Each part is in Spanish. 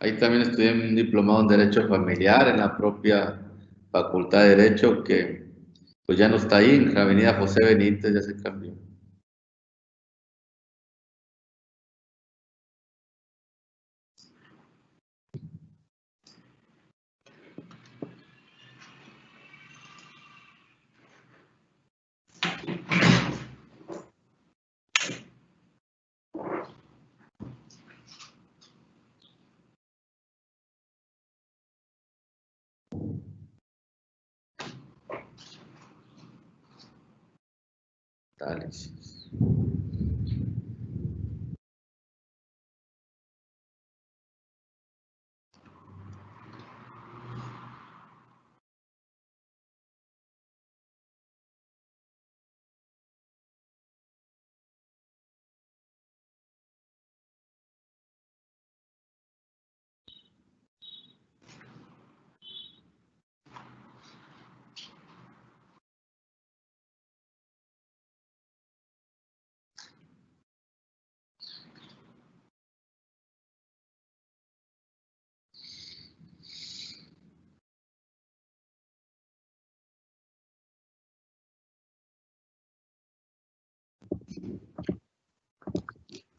Ahí también estudié un diplomado en Derecho Familiar en la propia Facultad de Derecho, que pues ya no está ahí, en la Avenida José Benítez, ya se cambió. Tales.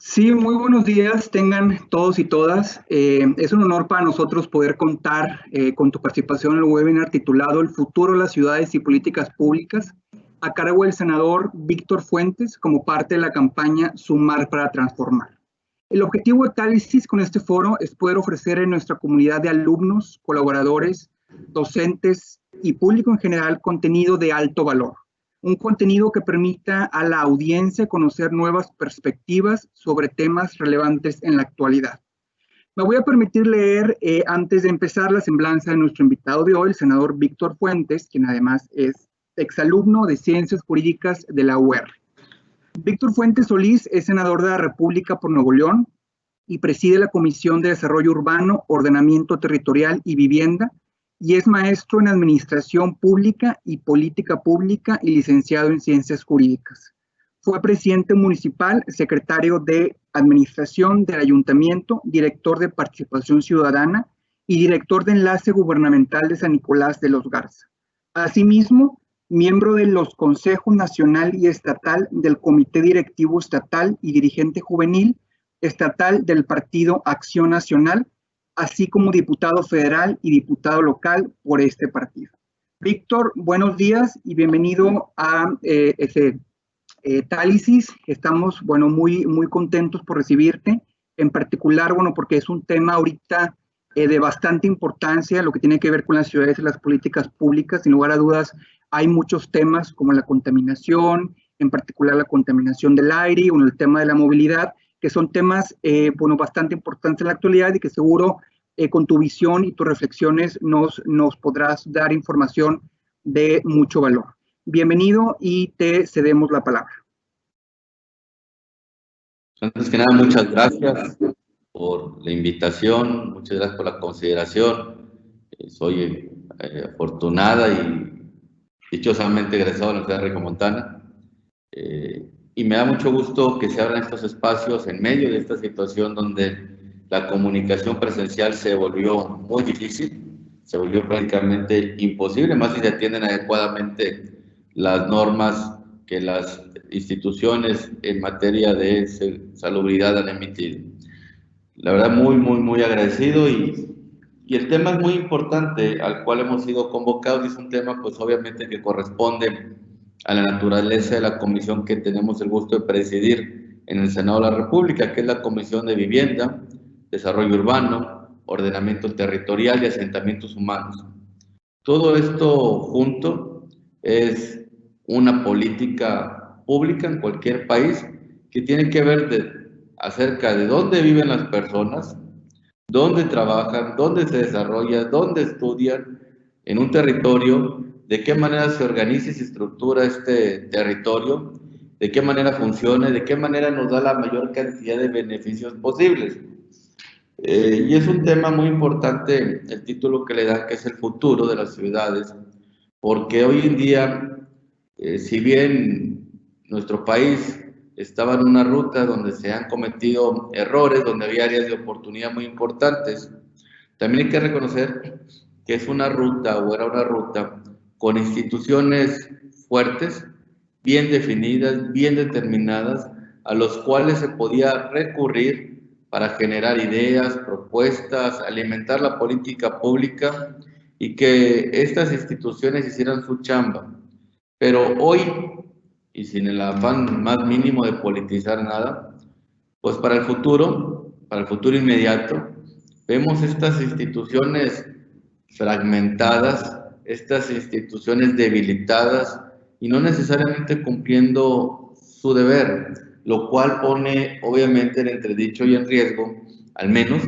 Sí, muy buenos días, tengan todos y todas. Es un honor para nosotros poder contar con tu participación en el webinar titulado El futuro de las ciudades y políticas públicas, a cargo del senador Víctor Fuentes, como parte de la campaña Sumar para Transformar. El objetivo de Tálisis con este foro es poder ofrecer en nuestra comunidad de alumnos, colaboradores, docentes y público en general contenido de alto valor. Un contenido que permita a la audiencia conocer nuevas perspectivas sobre temas relevantes en la actualidad. Me voy a permitir leer, antes de empezar, la semblanza de nuestro invitado de hoy, el senador Víctor Fuentes, quien además es exalumno de Ciencias Jurídicas de la UR. Víctor Fuentes Solís es senador de la República por Nuevo León y preside la Comisión de Desarrollo Urbano, Ordenamiento Territorial y Vivienda, y es maestro en Administración Pública y Política Pública y licenciado en Ciencias Jurídicas. Fue presidente municipal, secretario de Administración del Ayuntamiento, director de Participación Ciudadana y director de Enlace Gubernamental de San Nicolás de los Garza. Asimismo, miembro de los Consejos Nacional y Estatal del Comité Directivo Estatal y dirigente juvenil estatal del Partido Acción Nacional, así como diputado federal y diputado local por este partido. Víctor, buenos días y bienvenido a Tálisis. Estamos, muy contentos por recibirte, en particular, porque es un tema ahorita de bastante importancia, lo que tiene que ver con las ciudades y las políticas públicas. Sin lugar a dudas, hay muchos temas como la contaminación, en particular la contaminación del aire, y el tema de la movilidad, que son temas, bastante importantes en la actualidad y que seguro con tu visión y tus reflexiones nos podrás dar información de mucho valor. Bienvenido y te cedemos la palabra. Antes que nada, muchas gracias por la invitación, muchas gracias por la consideración. Soy afortunada y dichosamente egresado de la Universidad de Regiomontana. Y me da mucho gusto que se abran estos espacios en medio de esta situación donde la comunicación presencial se volvió muy difícil, se volvió prácticamente imposible, más si se atienden adecuadamente las normas que las instituciones en materia de salubridad han emitido. La verdad, muy agradecido y el tema es muy importante al cual hemos sido convocados y es un tema pues obviamente que corresponde a la naturaleza de la comisión que tenemos el gusto de presidir en el Senado de la República, que es la Comisión de Vivienda, Desarrollo Urbano, Ordenamiento Territorial y Asentamientos Humanos. Todo esto junto es una política pública en cualquier país que tiene que ver acerca de dónde viven las personas, dónde trabajan, dónde se desarrollan, dónde estudian en un territorio, de qué manera se organiza y se estructura este territorio, de qué manera funciona, de qué manera nos da la mayor cantidad de beneficios posibles. Y es un tema muy importante el título que le dan, que es el futuro de las ciudades, porque hoy en día, si bien nuestro país estaba en una ruta donde se han cometido errores, donde había áreas de oportunidad muy importantes, también hay que reconocer que es una ruta o era una ruta con instituciones fuertes, bien definidas, bien determinadas, a los cuales se podía recurrir para generar ideas, propuestas, alimentar la política pública y que estas instituciones hicieran su chamba. Pero hoy, y sin el afán más mínimo de politizar nada, pues para el futuro inmediato, vemos estas instituciones fragmentadas, estas instituciones debilitadas y no necesariamente cumpliendo su deber, lo cual pone obviamente en entredicho y en riesgo, al menos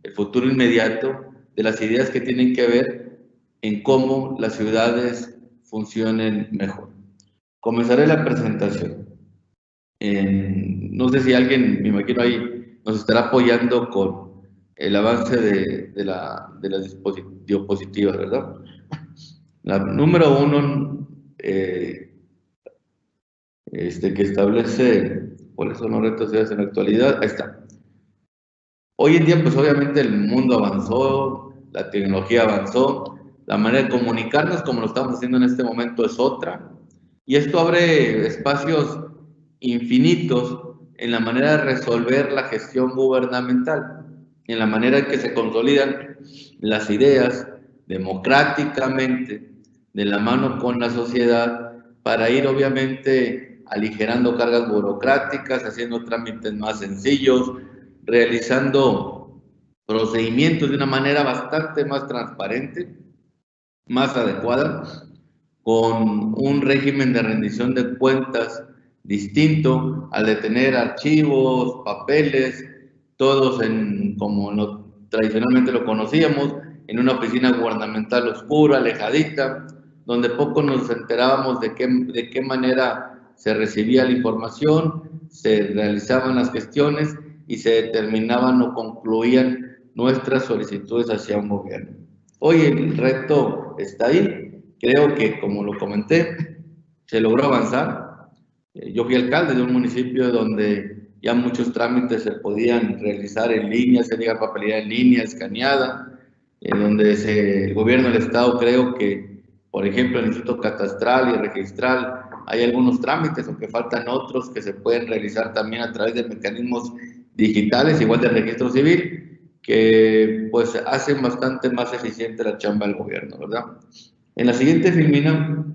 el futuro inmediato, de las ideas que tienen que ver en cómo las ciudades funcionen mejor. Comenzaré la presentación. No sé si alguien, me imagino ahí, nos estará apoyando con el avance de las diapositivas, ¿verdad? La número 1, que establece cuáles son los retos en la actualidad. Ahí está. Hoy en día, pues obviamente el mundo avanzó, la tecnología avanzó, la manera de comunicarnos como lo estamos haciendo en este momento es otra, y esto abre espacios infinitos en la manera de resolver la gestión gubernamental, en la manera en que se consolidan las ideas democráticamente, de la mano con la sociedad, para ir obviamente aligerando cargas burocráticas, haciendo trámites más sencillos, realizando procedimientos de una manera bastante más transparente, más adecuada, con un régimen de rendición de cuentas distinto al de tener archivos, papeles, todos como tradicionalmente lo conocíamos, en una oficina gubernamental oscura, alejadita, donde poco nos enterábamos de qué manera se recibía la información, se realizaban las gestiones y se determinaban o concluían nuestras solicitudes hacia un gobierno. Hoy el reto está ahí. Creo que, como lo comenté, se logró avanzar. Yo fui alcalde de un municipio donde ya muchos trámites se podían realizar en línea, se llega papelería en línea, escaneada, donde el gobierno del estado, creo que, por ejemplo, el Instituto Catastral y Registral, hay algunos trámites, aunque faltan otros que se pueden realizar también a través de mecanismos digitales, igual del registro civil, que pues hacen bastante más eficiente la chamba del gobierno, ¿verdad? En la siguiente filmina,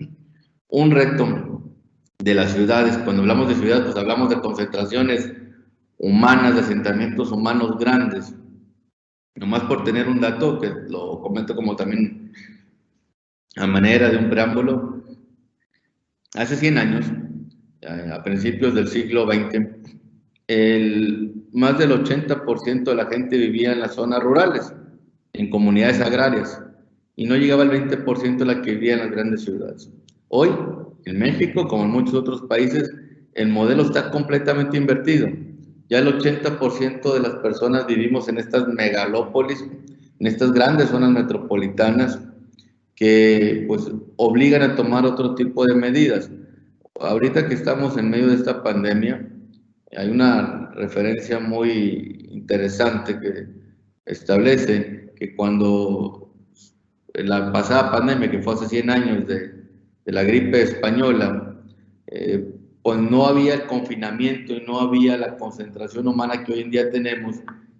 un reto de las ciudades. Cuando hablamos de ciudades, pues hablamos de concentraciones humanas, de asentamientos humanos grandes. Nomás por tener un dato, que lo comento como también a manera de un preámbulo, hace 100 años, a principios del siglo XX, más del 80% de la gente vivía en las zonas rurales, en comunidades agrarias, y no llegaba el 20% de la que vivía en las grandes ciudades. Hoy, en México, como en muchos otros países, el modelo está completamente invertido. Ya el 80% de las personas vivimos en estas megalópolis, en estas grandes zonas metropolitanas, que pues obligan a tomar otro tipo de medidas. Ahorita que estamos en medio de esta pandemia, hay una referencia muy interesante que establece que cuando la pasada pandemia, que fue hace 100 años de la gripe española, pues no había el confinamiento y no había la concentración humana que hoy en día tenemos,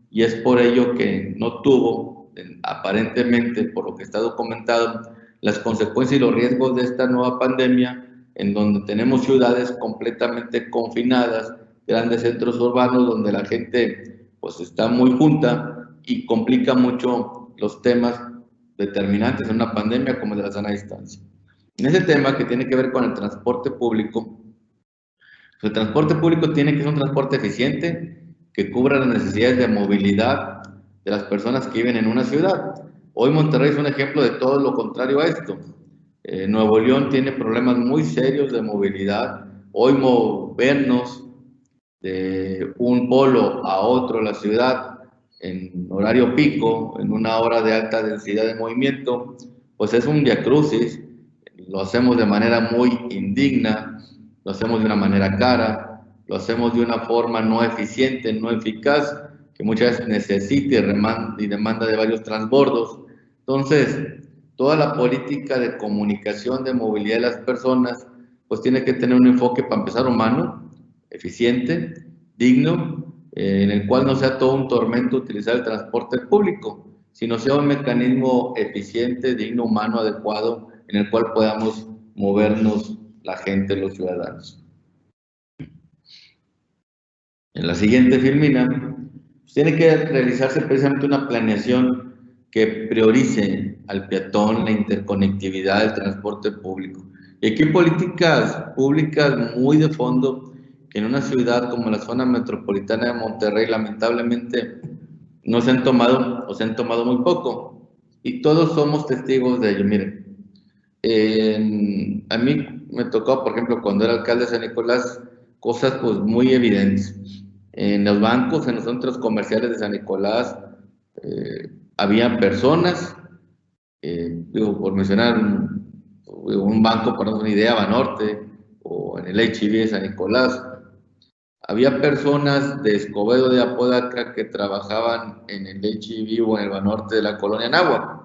y es por ello que no tuvo, aparentemente, por lo que está documentado, las consecuencias y los riesgos de esta nueva pandemia, en donde tenemos ciudades completamente confinadas, grandes centros urbanos donde la gente pues está muy junta y complica mucho los temas determinantes en una pandemia como el de la sana distancia. En ese tema que tiene que ver con el transporte público, el transporte público tiene que ser un transporte eficiente que cubra las necesidades de movilidad de las personas que viven en una ciudad. Hoy Monterrey es un ejemplo de todo lo contrario a esto. Nuevo León tiene problemas muy serios de movilidad. Hoy movernos de un polo a otro de la ciudad en horario pico, en una hora de alta densidad de movimiento, pues es un viacrucis. Lo hacemos de manera muy indigna, lo hacemos de una manera cara, lo hacemos de una forma no eficiente, no eficaz, que muchas veces necesita y demanda de varios transbordos. Entonces, toda la política de comunicación, de movilidad de las personas, pues tiene que tener un enfoque, para empezar, humano, eficiente, digno, en el cual no sea todo un tormento utilizar el transporte público, sino sea un mecanismo eficiente, digno, humano, adecuado, en el cual podamos movernos la gente, los ciudadanos. En la siguiente filmina, pues tiene que realizarse precisamente una planeación que priorice al peatón, la interconectividad del transporte público. Y aquí hay políticas públicas muy de fondo que en una ciudad como la zona metropolitana de Monterrey lamentablemente no se han tomado o se han tomado muy poco. Y todos somos testigos de ello. Miren, a mí me tocó, por ejemplo, cuando era alcalde de San Nicolás, cosas pues muy evidentes. En los bancos, en los centros comerciales de San Nicolás, había personas, digo, por mencionar un banco, para darnos una idea, Banorte, o en el H&B de San Nicolás, había personas de Escobedo de Apodaca que trabajaban en el H&B o en el Banorte de la colonia Anáhuac,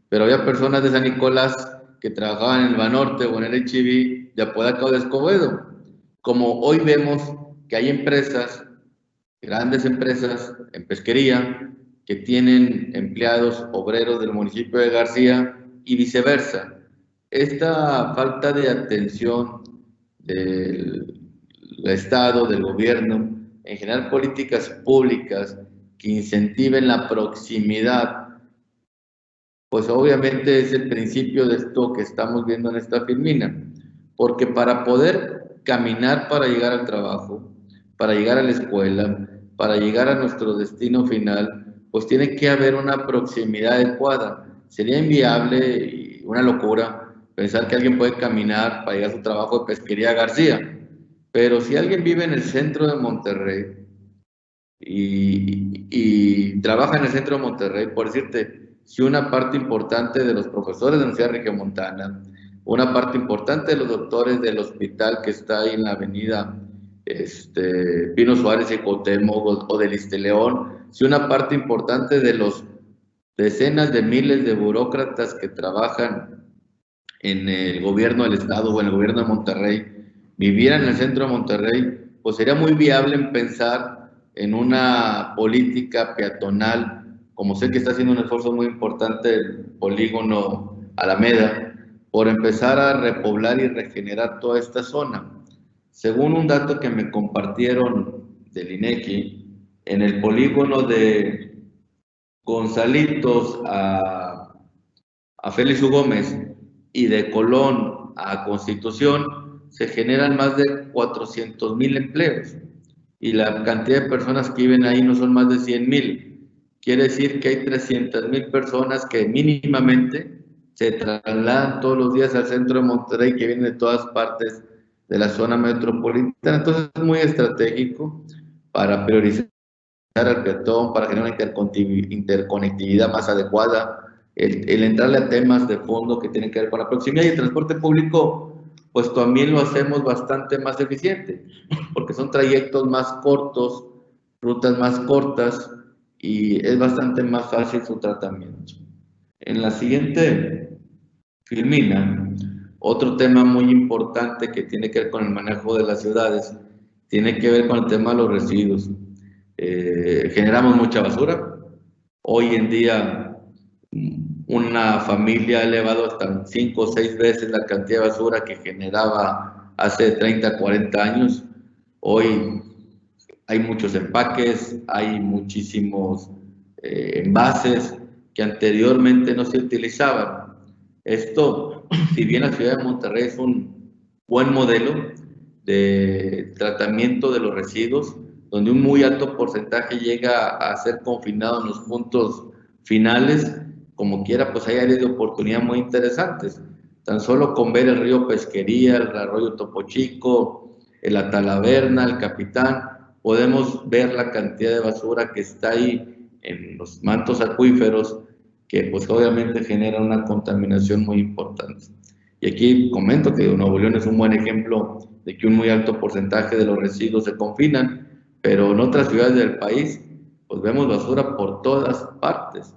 pero había personas de San Nicolás que trabajaban en el Banorte o en el H&B de Apodaca o de Escobedo. Como hoy vemos que hay empresas, grandes empresas en pesquería, que tienen empleados obreros del municipio de García y viceversa. Esta falta de atención del Estado, del gobierno, en generar políticas públicas que incentiven la proximidad, pues obviamente es el principio de esto que estamos viendo en esta filmina, porque para poder caminar para llegar al trabajo, para llegar a la escuela, para llegar a nuestro destino final, pues tiene que haber una proximidad adecuada. Sería inviable y una locura pensar que alguien puede caminar para llegar a su trabajo de pesquería a García, pero si alguien vive en el centro de Monterrey y trabaja en el centro de Monterrey, por decirte, si una parte importante de los profesores de la Universidad Regiomontana, una parte importante de los doctores del hospital que está ahí en la avenida Pino Suárez y Cuauhtémoc o del Ixteleón, si una parte importante de los decenas de miles de burócratas que trabajan en el gobierno del estado o en el gobierno de Monterrey vivieran en el centro de Monterrey, pues sería muy viable en pensar en una política peatonal, como sé que está haciendo un esfuerzo muy importante el polígono Alameda, por empezar a repoblar y regenerar toda esta zona. Según un dato que me compartieron del INEGI, en el polígono de Gonzalitos a Félix U. Gómez y de Colón a Constitución, se generan más de 400,000 empleos y la cantidad de personas que viven ahí no son más de 100,000. Quiere decir que hay 300,000 personas que mínimamente se trasladan todos los días al centro de Monterrey, que vienen de todas partes de la zona metropolitana. Entonces es muy estratégico para priorizar al peatón, para generar una interconectividad más adecuada, el entrarle a temas de fondo que tienen que ver con la proximidad, y el transporte público pues también lo hacemos bastante más eficiente, porque son trayectos más cortos, rutas más cortas, y es bastante más fácil su tratamiento. En la siguiente filmina, otro tema muy importante que tiene que ver con el manejo de las ciudades, tiene que ver con el tema de los residuos. Generamos mucha basura. Hoy en día una familia ha elevado hasta 5 o 6 veces la cantidad de basura que generaba hace 30, 40 años. Hoy hay muchos empaques, hay muchísimos envases que anteriormente no se utilizaban. Esto, si bien la ciudad de Monterrey es un buen modelo de tratamiento de los residuos, donde un muy alto porcentaje llega a ser confinado en los puntos finales, como quiera, pues hay áreas de oportunidad muy interesantes. Tan solo con ver el río Pesquería, el arroyo Topo Chico, la Talaverna, el Capitán, podemos ver la cantidad de basura que está ahí en los mantos acuíferos, que pues obviamente genera una contaminación muy importante. Y aquí comento que Nuevo León es un buen ejemplo de que un muy alto porcentaje de los residuos se confinan, pero en otras ciudades del país, pues vemos basura por todas partes.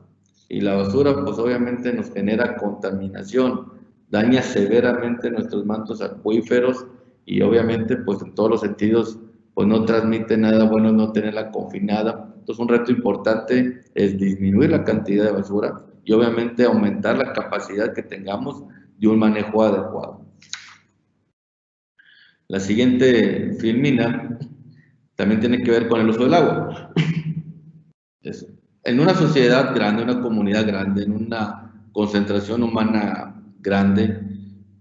Y la basura, pues obviamente nos genera contaminación, daña severamente nuestros mantos acuíferos y obviamente, pues en todos los sentidos, pues no transmite nada bueno no tenerla confinada. Entonces, un reto importante es disminuir la cantidad de basura y obviamente aumentar la capacidad que tengamos de un manejo adecuado. La siguiente filmina también tiene que ver con el uso del agua. En una sociedad grande, una comunidad grande, en una concentración humana grande,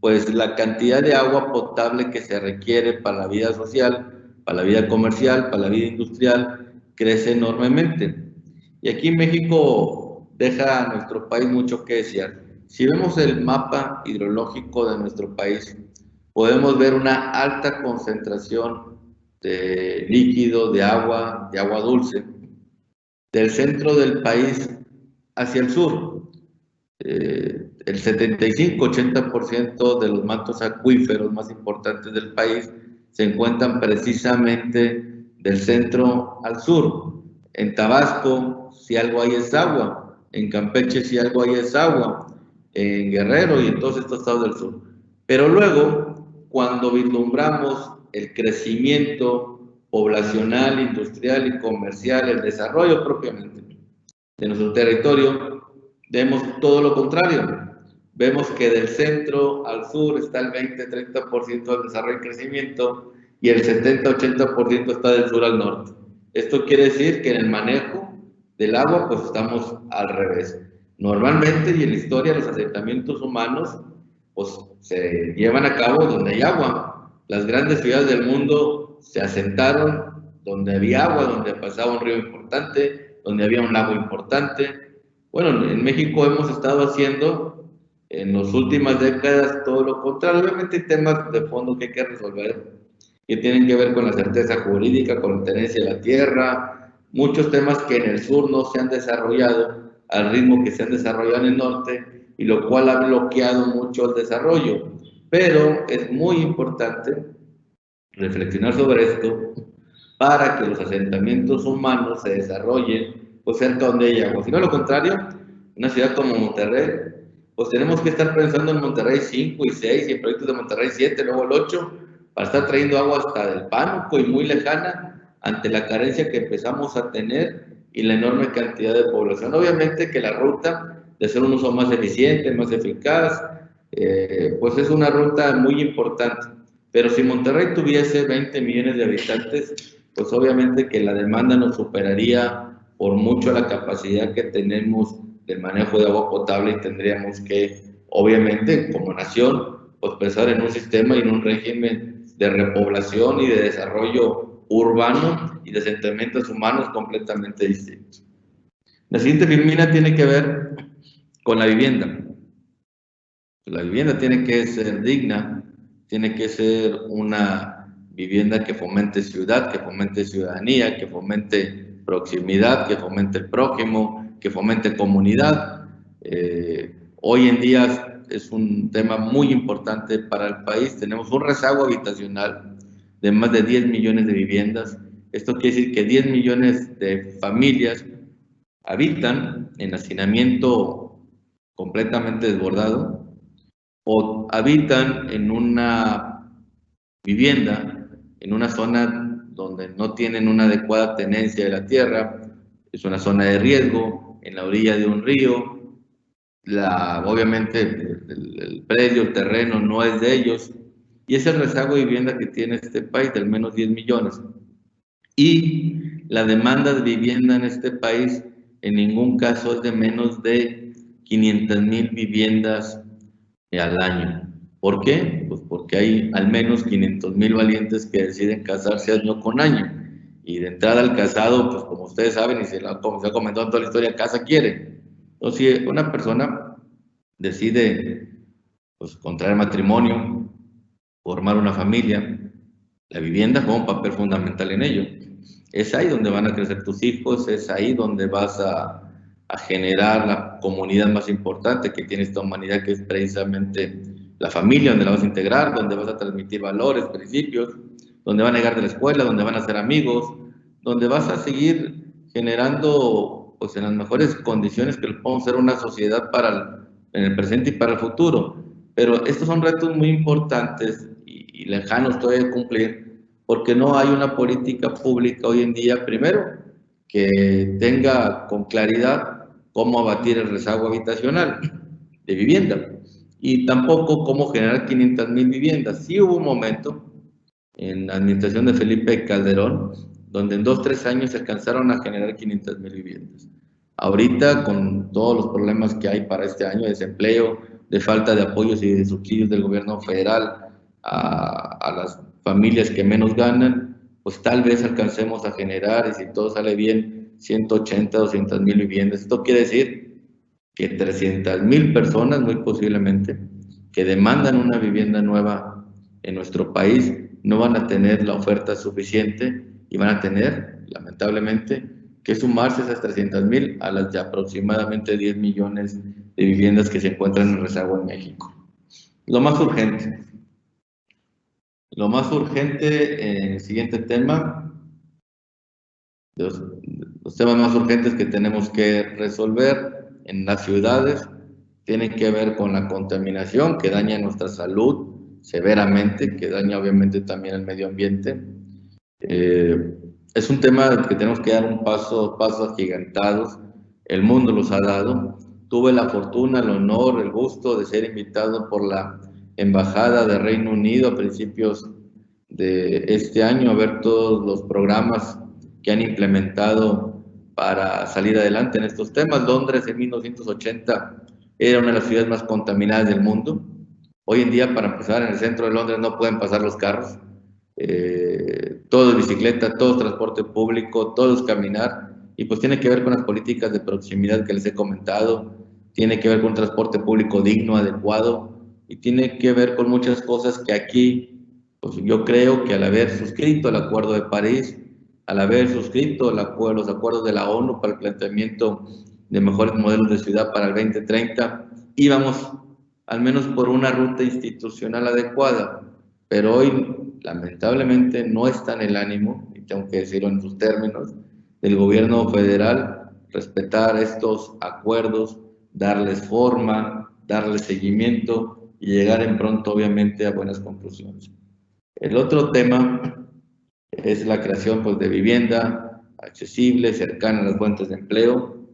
pues la cantidad de agua potable que se requiere para la vida social, para la vida comercial, para la vida industrial, crece enormemente. Y aquí México deja a nuestro país mucho que desear. Si vemos el mapa hidrológico de nuestro país, podemos ver una alta concentración de líquido, de agua dulce, del centro del país hacia el sur. El 75-80% de los mantos acuíferos más importantes del país se encuentran precisamente del centro al sur. En Tabasco, si algo hay es agua. En Campeche, si algo hay es agua. En Guerrero y en todos estos estados del sur. Pero luego, cuando vislumbramos el crecimiento poblacional, industrial y comercial, el desarrollo propiamente de nuestro territorio, vemos todo lo contrario. Vemos que del centro al sur está el 20-30% del desarrollo y crecimiento y el 70-80% está del sur al norte. Esto quiere decir que en el manejo del agua pues estamos al revés. Normalmente y en la historia los asentamientos humanos pues se llevan a cabo donde hay agua. Las grandes ciudades del mundo se asentaron donde había agua, donde pasaba un río importante, donde había un lago importante. Bueno, en México hemos estado haciendo en las últimas décadas todo lo contrario. Obviamente hay temas de fondo que hay que resolver, que tienen que ver con la certeza jurídica, con la tenencia de la tierra, muchos temas que en el sur no se han desarrollado al ritmo que se han desarrollado en el norte, y lo cual ha bloqueado mucho el desarrollo. Pero es muy importante reflexionar sobre esto para que los asentamientos humanos se desarrollen pues cerca donde hay agua. Si no, lo contrario, una ciudad como Monterrey, pues tenemos que estar pensando en Monterrey 5 y 6 y en proyectos de Monterrey 7, luego el 8, para estar trayendo agua hasta del Pánuco y muy lejana ante la carencia que empezamos a tener y la enorme cantidad de población. Obviamente que la ruta de hacer un uso más eficiente, más eficaz, pues es una ruta muy importante. Pero si Monterrey tuviese 20 millones de habitantes, pues obviamente que la demanda nos superaría por mucho la capacidad que tenemos del manejo de agua potable y tendríamos que, obviamente, como nación, pues pensar en un sistema y en un régimen de repoblación y de desarrollo urbano y de asentamientos humanos completamente distintos. La siguiente filmina tiene que ver con la vivienda. La vivienda tiene que ser digna, tiene que ser una vivienda que fomente ciudad, que fomente ciudadanía, que fomente proximidad, que fomente el prójimo, que fomente comunidad. Hoy en día es un tema muy importante para el país. Tenemos un rezago habitacional de más de 10 millones de viviendas. Esto quiere decir que 10 millones de familias habitan en hacinamiento completamente desbordado o habitan en una vivienda, en una zona donde no tienen una adecuada tenencia de la tierra, es una zona de riesgo, en la orilla de un río, obviamente el predio, el terreno no es de ellos, y es el rezago de vivienda que tiene este país, de al menos 10 millones. Y la demanda de vivienda en este país en ningún caso es de menos de 500,000 viviendas al año. ¿Por qué? Pues porque hay al menos 500,000 valientes que deciden casarse año con año. Y de entrada al casado, pues como ustedes saben, y como se ha comentado en toda la historia, casa quiere. Entonces, si una persona decide pues, contraer matrimonio, formar una familia, la vivienda juega un papel fundamental en ello. Es ahí donde van a crecer tus hijos, es ahí donde vas a generar la comunidad más importante que tiene esta humanidad, que es precisamente la familia, donde la vas a integrar, donde vas a transmitir valores, principios, donde van a llegar de la escuela, donde van a ser amigos, donde vas a seguir generando pues en las mejores condiciones que podemos ser una sociedad en el presente y para el futuro. Pero estos son retos muy importantes y lejanos todavía de cumplir, porque no hay una política pública hoy en día, primero, que tenga con claridad cómo abatir el rezago habitacional de vivienda y tampoco cómo generar 500,000 viviendas. Sí hubo un momento en la administración de Felipe Calderón donde en 2-3 años se alcanzaron a generar 500,000 viviendas. Ahorita, con todos los problemas que hay para este año, de desempleo, de falta de apoyos y de subsidios del gobierno federal a las familias que menos ganan, pues tal vez alcancemos a generar, y si todo sale bien, 180, 200,000 viviendas. Esto quiere decir que 300,000 personas, muy posiblemente, que demandan una vivienda nueva en nuestro país, no van a tener la oferta suficiente y van a tener, lamentablemente, que sumarse esas 300,000 a las de aproximadamente 10 millones de viviendas que se encuentran en rezago en México. Lo más urgente en el siguiente tema, los temas más urgentes que tenemos que resolver en las ciudades tienen que ver con la contaminación que daña nuestra salud severamente, que daña obviamente también el medio ambiente. Es un tema que tenemos que dar pasos agigantados. El mundo los ha dado. Tuve la fortuna, el honor, el gusto de ser invitado por la Embajada de Reino Unido a principios de este año a ver todos los programas que han implementado para salir adelante en estos temas. Londres en 1980 era una de las ciudades más contaminadas del mundo. Hoy en día, para empezar, en el centro de Londres no pueden pasar los carros. Todo es bicicleta, todo es transporte público, todo es caminar, y pues tiene que ver con las políticas de proximidad que les he comentado, tiene que ver con un transporte público digno, adecuado, y tiene que ver con muchas cosas que aquí, pues yo creo que al haber suscrito el Acuerdo de París, al haber suscrito los acuerdos de la ONU para el planteamiento de mejores modelos de ciudad para el 2030, íbamos al menos por una ruta institucional adecuada, pero hoy lamentablemente no está en el ánimo, y tengo que decirlo en sus términos, del gobierno federal respetar estos acuerdos, darles forma, darles seguimiento y llegar en pronto obviamente a buenas conclusiones. El otro tema es la creación pues, de vivienda accesible, cercana a las fuentes de empleo.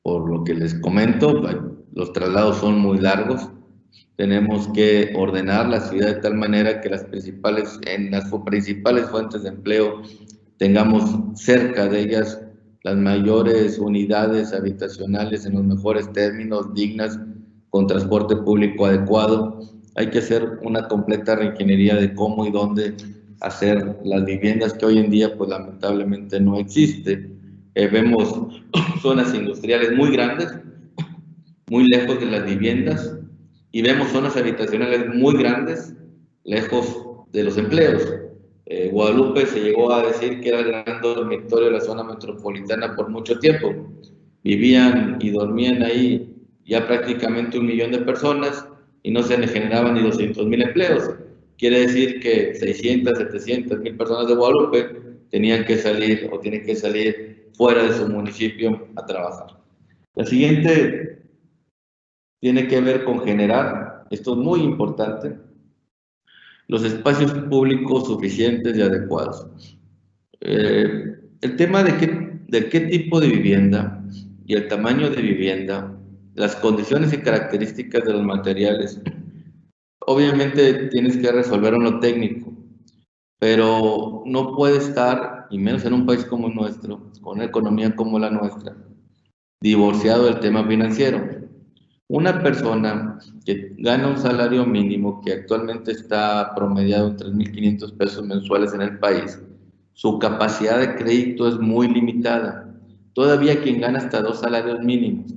Por lo que les comento, los traslados son muy largos. Tenemos que ordenar la ciudad de tal manera que en las principales fuentes de empleo tengamos cerca de ellas las mayores unidades habitacionales en los mejores términos, dignas, con transporte público adecuado. Hay que hacer una completa reingeniería de cómo y dónde hacer las viviendas que hoy en día pues lamentablemente no existe. Vemos zonas industriales muy grandes, muy lejos de las viviendas, y vemos zonas habitacionales muy grandes, lejos de los empleos. Guadalupe se llegó a decir que era el gran dormitorio de la zona metropolitana por mucho tiempo. Vivían y dormían ahí ya prácticamente 1 millón de personas y no se le generaban ni 200,000 empleos. Quiere decir que 600, 700,000 personas de Guadalupe tenían que salir o tienen que salir fuera de su municipio a trabajar. La siguiente tiene que ver con generar, esto es muy importante, los espacios públicos suficientes y adecuados. El tema de qué tipo de vivienda y el tamaño de vivienda, las condiciones y características de los materiales, obviamente tienes que resolver en lo técnico, pero no puede estar, y menos en un país como el nuestro, con una economía como la nuestra, divorciado del tema financiero. Una persona que gana un salario mínimo que actualmente está promediado en 3,500 pesos mensuales en el país, su capacidad de crédito es muy limitada. Todavía quien gana hasta 2 salarios mínimos.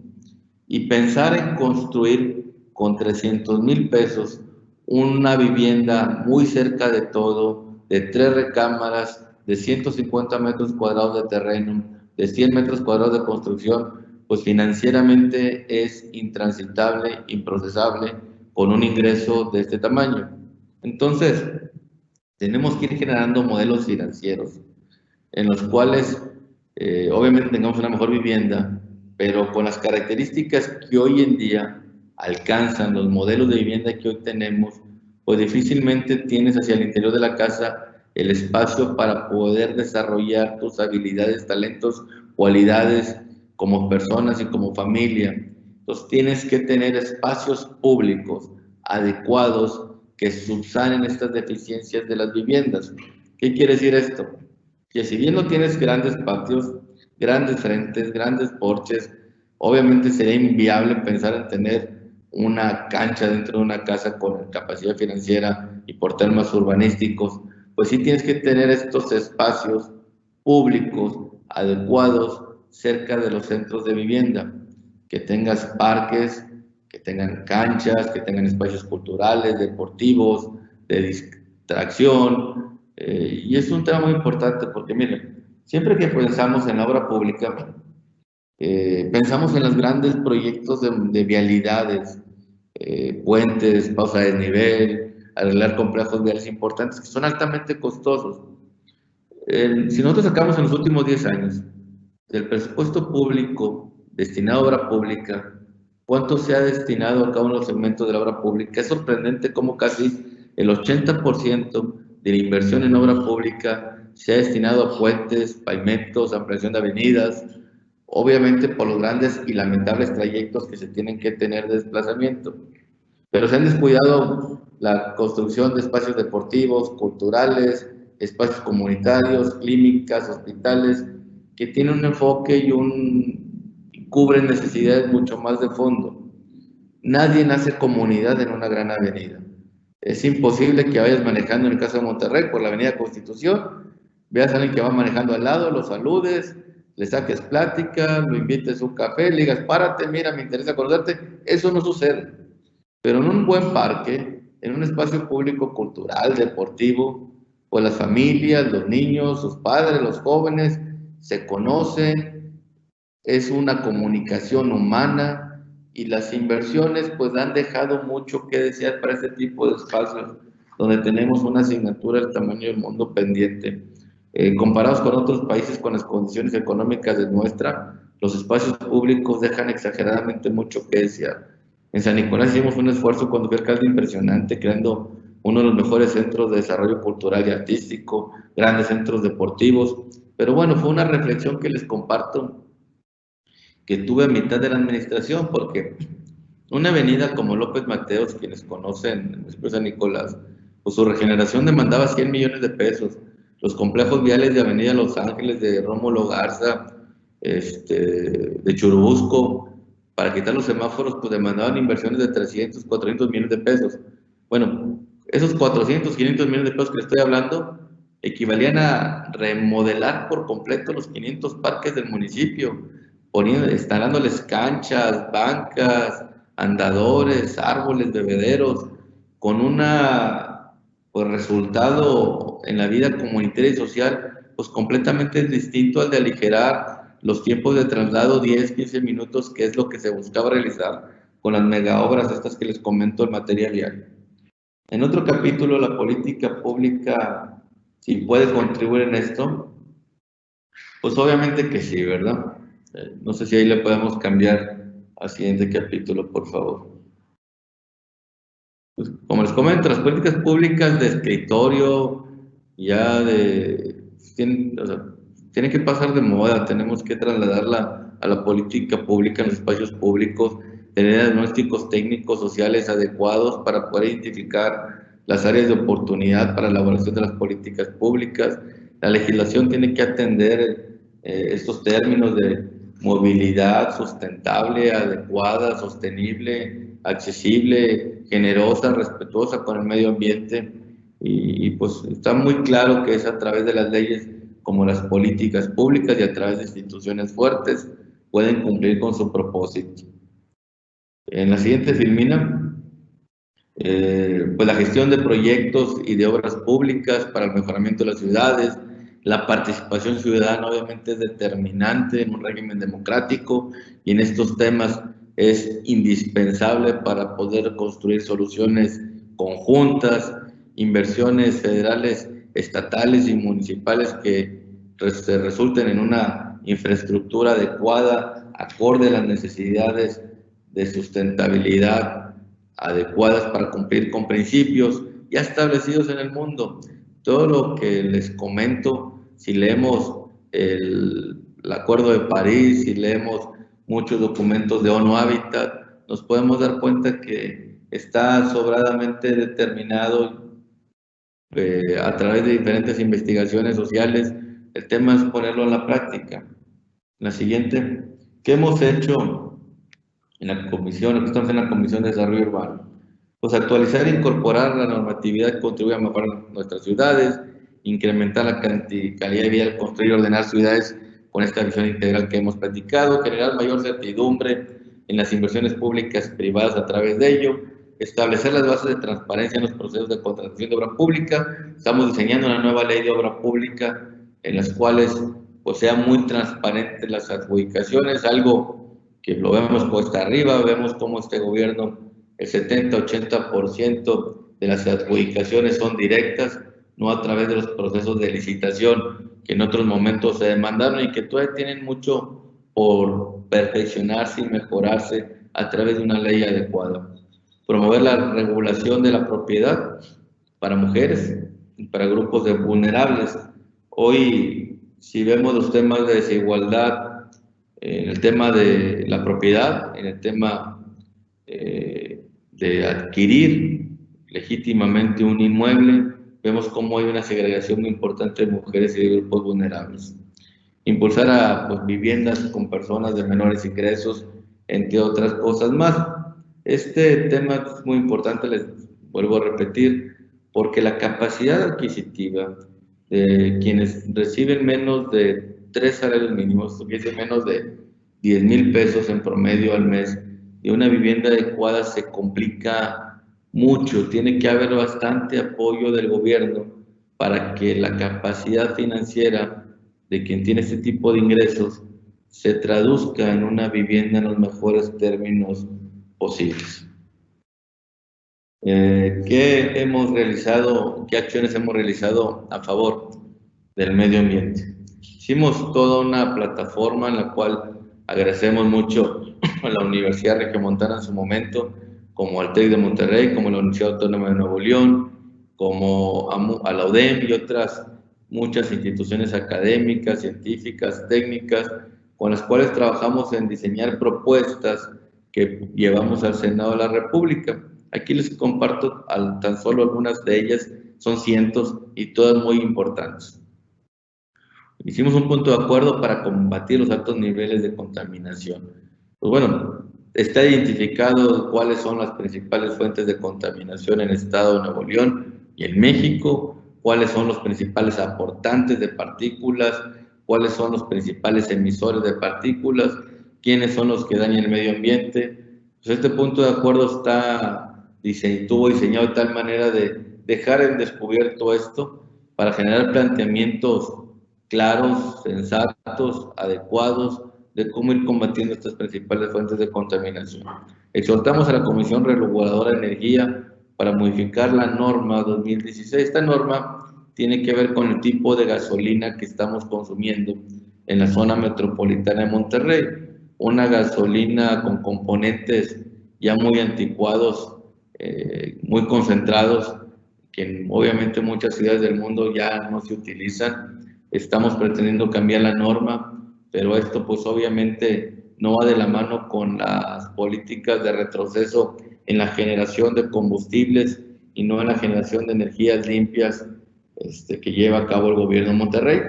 Y pensar en construir con 300,000 pesos una vivienda muy cerca de todo, de 3 recámaras, de 150 metros cuadrados de terreno, de 100 metros cuadrados de construcción, pues financieramente es intransitable, improcesable, con un ingreso de este tamaño. Entonces, tenemos que ir generando modelos financieros en los cuales obviamente tengamos una mejor vivienda, pero con las características que hoy en día alcanzan los modelos de vivienda que hoy tenemos, pues difícilmente tienes hacia el interior de la casa el espacio para poder desarrollar tus habilidades, talentos, cualidades como personas y como familia. Entonces tienes que tener espacios públicos adecuados que subsanen estas deficiencias de las viviendas. ¿Qué quiere decir esto? Que si bien no tienes grandes patios, grandes frentes, grandes porches, obviamente sería inviable pensar en tener una cancha dentro de una casa con capacidad financiera y por temas urbanísticos, pues sí tienes que tener estos espacios públicos adecuados cerca de los centros de vivienda, que tengas parques, que tengan canchas, que tengan espacios culturales, deportivos, de distracción, y es un tema muy importante porque, miren, siempre que pensamos en la obra pública, pensamos en los grandes proyectos de vialidades, puentes, pausa de desnivel, arreglar complejos viales importantes que son altamente costosos. Si nosotros sacamos en los últimos 10 años del presupuesto público destinado a obra pública, ¿cuánto se ha destinado a cada uno de los segmentos de la obra pública? Es sorprendente cómo casi el 80% de la inversión en obra pública se ha destinado a puentes, pavimentos, ampliación de avenidas, obviamente por los grandes y lamentables trayectos que se tienen que tener de desplazamiento. Pero se han descuidado la construcción de espacios deportivos, culturales, espacios comunitarios, clínicas, hospitales, que tienen un enfoque y cubren necesidades mucho más de fondo. Nadie nace comunidad en una gran avenida. Es imposible que vayas manejando, en el caso de Monterrey, por la avenida Constitución, veas a alguien que va manejando al lado, lo saludes, le saques plática, lo invites a un café, le digas, párate, mira, me interesa conocerte. Eso no sucede. Pero en un buen parque, en un espacio público, cultural, deportivo, pues las familias, los niños, sus padres, los jóvenes, se conocen, es una comunicación humana y las inversiones pues han dejado mucho que desear para este tipo de espacios donde tenemos una asignatura del tamaño del mundo pendiente. Comparados con otros países con las condiciones económicas de nuestra, los espacios públicos dejan exageradamente mucho que desear. En San Nicolás hicimos un esfuerzo cuando fue alcalde impresionante, creando uno de los mejores centros de desarrollo cultural y artístico, grandes centros deportivos. Pero bueno, fue una reflexión que les comparto, que tuve a mitad de la administración, porque una avenida como López Mateos, quienes conocen el San Nicolás, pues su regeneración demandaba 100 millones de pesos. Los complejos viales de Avenida Los Ángeles, de Rómulo Garza, de Churubusco, para quitar los semáforos, pues demandaban inversiones de 300, 400 millones de pesos. Bueno, esos 400, 500 millones de pesos que les estoy hablando equivalían a remodelar por completo los 500 parques del municipio, instalándoles canchas, bancas, andadores, árboles, bebederos, con una pues, resultado en la vida comunitaria y social pues completamente distinto al de aligerar los tiempos de traslado 10, 15 minutos, que es lo que se buscaba realizar con las mega obras estas que les comento en materia vial. En otro capítulo, la política pública, si puede contribuir en esto, pues obviamente que sí, ¿verdad? No sé si ahí le podemos cambiar al siguiente capítulo, por favor. Pues, como les comento, las políticas públicas de escritorio ya tienen que pasar de moda, tenemos que trasladarla a la política pública en los espacios públicos, tener diagnósticos técnicos sociales adecuados para poder identificar las áreas de oportunidad para la elaboración de las políticas públicas. La legislación tiene que atender estos términos de movilidad sustentable, adecuada, sostenible, accesible, generosa, respetuosa con el medio ambiente, y pues está muy claro que es a través de las leyes como las políticas públicas y a través de instituciones fuertes pueden cumplir con su propósito. En la siguiente filmina, pues la gestión de proyectos y de obras públicas para el mejoramiento de las ciudades. La participación ciudadana obviamente es determinante en un régimen democrático y en estos temas es indispensable para poder construir soluciones conjuntas, inversiones federales, estatales y municipales que resulten en una infraestructura adecuada, acorde a las necesidades de sustentabilidad adecuadas para cumplir con principios ya establecidos en el mundo. Todo lo que les comento, si leemos el Acuerdo de París, si leemos muchos documentos de ONU Habitat, nos podemos dar cuenta que está sobradamente determinado a través de diferentes investigaciones sociales. El tema es ponerlo en la práctica. La siguiente, ¿qué hemos hecho en la comisión? Aquí estamos en la Comisión de Desarrollo Urbano. Pues actualizar e incorporar la normatividad que contribuye a mejorar nuestras ciudades, incrementar la calidad de vida, construir y ordenar ciudades con esta visión integral que hemos platicado, generar mayor certidumbre en las inversiones públicas y privadas a través de ello, establecer las bases de transparencia en los procesos de contratación de obra pública. Estamos diseñando una nueva ley de obra pública en las cuales pues sean muy transparentes las adjudicaciones, algo que lo vemos cuesta arriba. Vemos cómo este gobierno, el 70-80% de las adjudicaciones son directas, no a través de los procesos de licitación que en otros momentos se demandaron y que todavía tienen mucho por perfeccionarse y mejorarse a través de una ley adecuada. Promover la regulación de la propiedad para mujeres y para grupos de vulnerables. Hoy, si vemos los temas de desigualdad, en el tema de la propiedad, en el tema de adquirir legítimamente un inmueble, vemos cómo hay una segregación muy importante de mujeres y de grupos vulnerables. Impulsar a viviendas con personas de menores ingresos, entre otras cosas más. Este tema es muy importante, les vuelvo a repetir, porque la capacidad adquisitiva de quienes reciben menos de 3 salarios mínimos, que es menos de 10,000 pesos en promedio al mes, de una vivienda adecuada se complica mucho. Tiene que haber bastante apoyo del gobierno para que la capacidad financiera de quien tiene este tipo de ingresos se traduzca en una vivienda en los mejores términos posibles. ¿Qué hemos realizado? ¿Qué acciones hemos realizado a favor del medio ambiente? Hicimos toda una plataforma en la cual agradecemos mucho a la Universidad Regiomontana en su momento, como al TEC de Monterrey, como la Universidad Autónoma de Nuevo León, como a la UDEM y otras muchas instituciones académicas, científicas, técnicas, con las cuales trabajamos en diseñar propuestas que llevamos al Senado de la República. Aquí les comparto tan solo algunas de ellas, son cientos y todas muy importantes. Hicimos un punto de acuerdo para combatir los altos niveles de contaminación. Pues bueno, está identificado cuáles son las principales fuentes de contaminación en el estado de Nuevo León y en México, cuáles son los principales aportantes de partículas, cuáles son los principales emisores de partículas, quiénes son los que dañan el medio ambiente. Pues este punto de acuerdo estuvo diseñado de tal manera de dejar en descubierto esto para generar planteamientos claros, sensatos, adecuados de cómo ir combatiendo estas principales fuentes de contaminación. Exhortamos a la Comisión Reguladora de Energía para modificar la norma 2016. Esta norma tiene que ver con el tipo de gasolina que estamos consumiendo en la zona metropolitana de Monterrey. Una gasolina con componentes ya muy anticuados, muy concentrados, que obviamente en muchas ciudades del mundo ya no se utilizan. Estamos pretendiendo cambiar la norma, pero esto pues obviamente no va de la mano con las políticas de retroceso en la generación de combustibles y no en la generación de energías limpias que lleva a cabo el gobierno de Monterrey.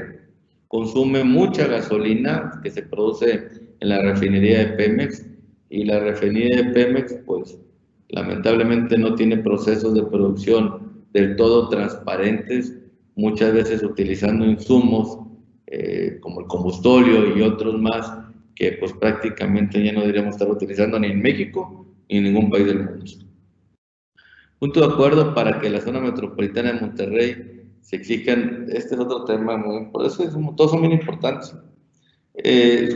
Consume mucha gasolina que se produce en la refinería de Pemex, y la refinería de Pemex pues lamentablemente no tiene procesos de producción del todo transparentes, muchas veces utilizando insumos como el combustóleo y otros más que pues prácticamente ya no deberíamos estar utilizando ni en México ni en ningún país del mundo. Punto de acuerdo para que la zona metropolitana de Monterrey se exijan. Este es otro tema muy, por eso todos son muy importantes.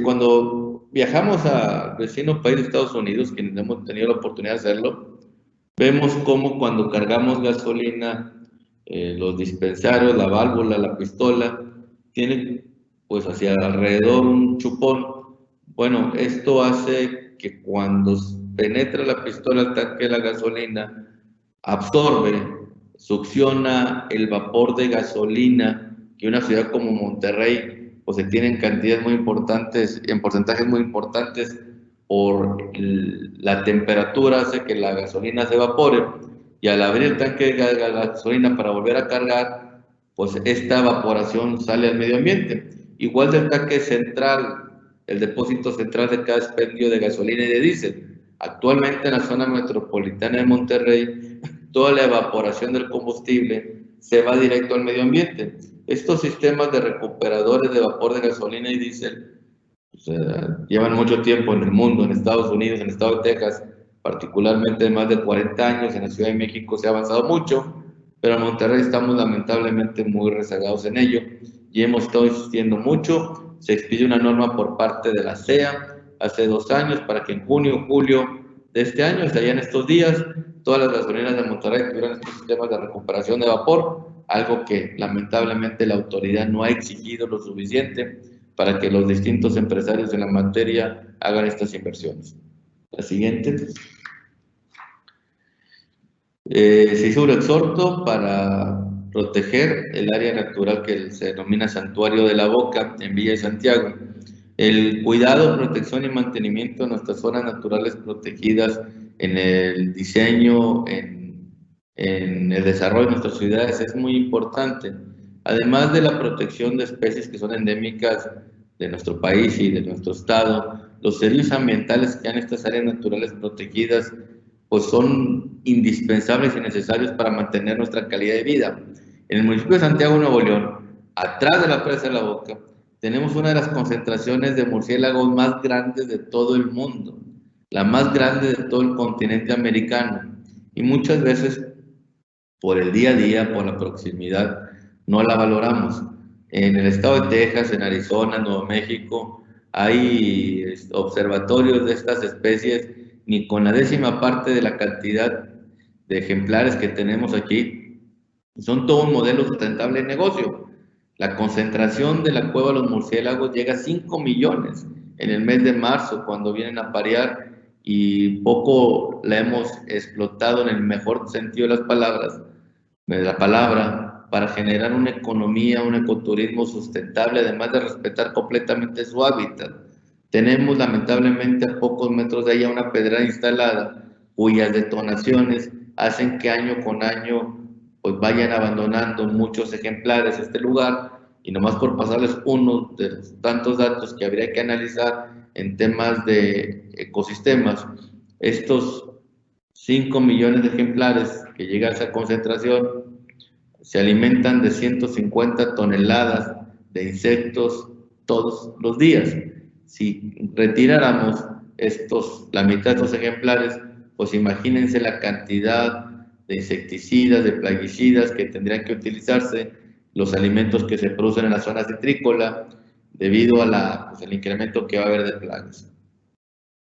Cuando viajamos al vecino país de Estados Unidos, quienes hemos tenido la oportunidad de hacerlo, vemos cómo cuando cargamos gasolina, los dispensarios, la válvula, la pistola, tienen pues hacia alrededor un chupón. Bueno, esto hace que cuando penetra la pistola al tanque de la gasolina, absorbe, succiona el vapor de gasolina que una ciudad como Monterrey pues se tiene en cantidades muy importantes, en porcentajes muy importantes por la temperatura hace que la gasolina se evapore, y al abrir el tanque de gasolina para volver a cargar, pues esta evaporación sale al medio ambiente. Igual del tanque central, el depósito central de cada expendio de gasolina y de diésel. Actualmente en la zona metropolitana de Monterrey, toda la evaporación del combustible se va directo al medio ambiente. Estos sistemas de recuperadores de vapor de gasolina y diésel llevan mucho tiempo en el mundo, en Estados Unidos, en el estado de Texas, particularmente más de 40 años, en la Ciudad de México se ha avanzado mucho, pero en Monterrey estamos lamentablemente muy rezagados en ello y hemos estado insistiendo mucho. Se expidió una norma por parte de la CEA hace 2 años para que en junio, julio de este año, hasta allá en estos días, todas las gasolineras de Monterrey tuvieran estos sistemas de recuperación de vapor, algo que lamentablemente la autoridad no ha exigido lo suficiente para que los distintos empresarios de la materia hagan estas inversiones. La siguiente. Se hizo un exhorto para proteger el área natural que se denomina Santuario de la Boca en Villa de Santiago. El cuidado, protección y mantenimiento de nuestras zonas naturales protegidas en el diseño, en el desarrollo de nuestras ciudades es muy importante. Además de la protección de especies que son endémicas de nuestro país y de nuestro estado, los servicios ambientales que hay en estas áreas naturales protegidas pues son indispensables y necesarios para mantener nuestra calidad de vida. En el municipio de Santiago, Nuevo León, atrás de la presa de la Boca, tenemos una de las concentraciones de murciélagos más grandes de todo el mundo, la más grande de todo el continente americano, y muchas veces por el día a día, por la proximidad, no la valoramos. En el estado de Texas, en Arizona, en Nuevo México, hay observatorios de estas especies ni con la 10ª parte de la cantidad de ejemplares que tenemos aquí. Son todo un modelo sustentable de negocio. La concentración de la cueva de los murciélagos llega a 5 millones en el mes de marzo, cuando vienen a parear, y poco la hemos explotado en el mejor sentido de las palabras, de la palabra, para generar una economía, un ecoturismo sustentable, además de respetar completamente su hábitat. Tenemos lamentablemente a pocos metros de allá una pedrera instalada, cuyas detonaciones hacen que año con año pues vayan abandonando muchos ejemplares este lugar, y nomás por pasarles uno de los tantos datos que habría que analizar en temas de ecosistemas, estos 5 millones de ejemplares que llega a esa concentración se alimentan de 150 toneladas de insectos todos los días. Si retiráramos la mitad de estos ejemplares, pues imagínense la cantidad de insecticidas, de plaguicidas que tendrían que utilizarse, los alimentos que se producen en la zona citrícola, debido a el incremento que va a haber de plagas.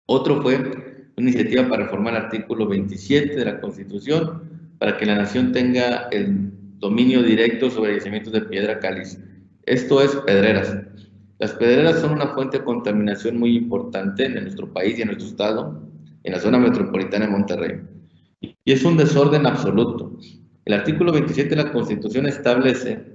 Otro fue una iniciativa para reformar el artículo 27 de la Constitución para que la nación tenga el dominio directo sobre yacimientos de piedra caliza. Esto es pedreras. Las pedreras son una fuente de contaminación muy importante en nuestro país y en nuestro estado, en la zona metropolitana de Monterrey. Y es un desorden absoluto. El artículo 27 de la Constitución establece